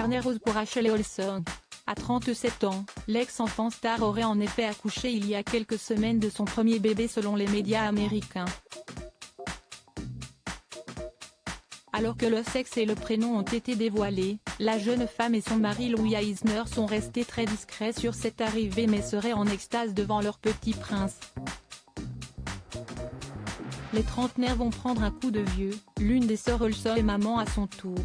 carnet rose pour Ashley Olsen. À 37 ans, l'ex-enfant star aurait en effet accouché il y a quelques semaines de son premier bébé selon les médias américains. Alors que le sexe et le prénom ont été dévoilés, la jeune femme et son mari Louis Eisner sont restés très discrets sur cette arrivée mais seraient en extase devant leur petit prince. Les trentenaires vont prendre un coup de vieux, l'une des sœurs Olsen est maman à son tour.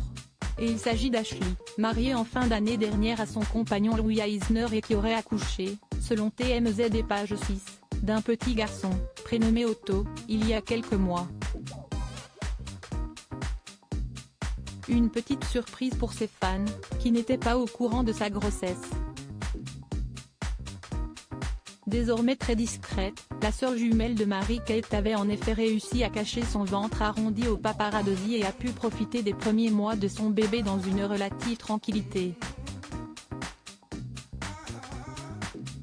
Et il s'agit d'Ashley, mariée en fin d'année dernière à son compagnon Louis Eisner et qui aurait accouché, selon TMZ et Page 6, d'un petit garçon, prénommé Otto, il y a quelques mois. Une petite surprise pour ses fans, qui n'étaient pas au courant de sa grossesse. Désormais très discrète, la sœur jumelle de Mary-Kate avait en effet réussi à cacher son ventre arrondi aux paparazzi et a pu profiter des premiers mois de son bébé dans une relative tranquillité.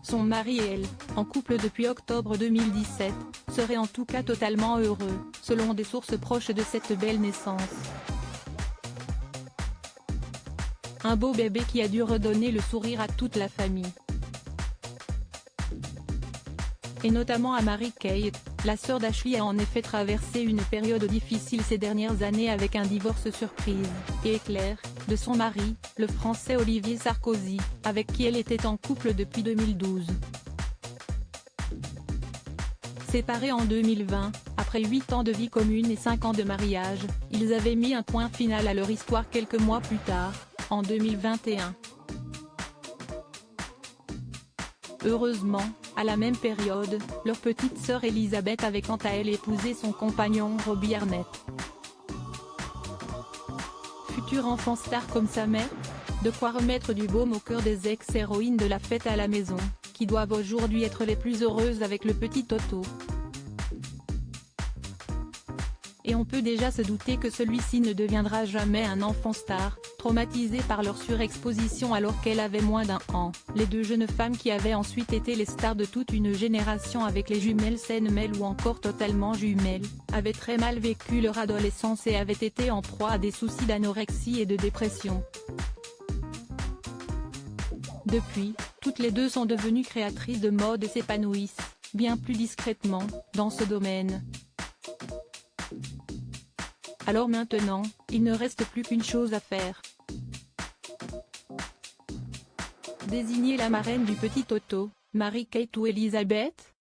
Son mari et elle, en couple depuis octobre 2017, seraient en tout cas totalement heureux, selon des sources proches de cette belle naissance. Un beau bébé qui a dû redonner le sourire à toute la famille. Et notamment à Mary-Kate, la sœur d'Ashley a en effet traversé une période difficile ces dernières années avec un divorce surprise, et éclair, de son mari, le Français Olivier Sarkozy, avec qui elle était en couple depuis 2012. Séparés en 2020, après 8 ans de vie commune et 5 ans de mariage, ils avaient mis un point final à leur histoire quelques mois plus tard, en 2021. Heureusement, à la même période, leur petite sœur Elisabeth avait quant à elle épousé son compagnon Robbie Arnett. Futur enfant star comme sa mère ? De quoi remettre du baume au cœur des ex-héroïnes de la fête à la maison, qui doivent aujourd'hui être les plus heureuses avec le petit Otto. Et on peut déjà se douter que celui-ci ne deviendra jamais un enfant star, traumatisé par leur surexposition alors qu'elle avait moins d'un an. Les deux jeunes femmes qui avaient ensuite été les stars de toute une génération avec les jumelles Senmel ou encore Totalement Jumelles, avaient très mal vécu leur adolescence et avaient été en proie à des soucis d'anorexie et de dépression. Depuis, toutes les deux sont devenues créatrices de mode et s'épanouissent, bien plus discrètement, dans ce domaine. Alors maintenant, il ne reste plus qu'une chose à faire. Désigner la marraine du petit Otto, Mary-Kate ou Elisabeth ?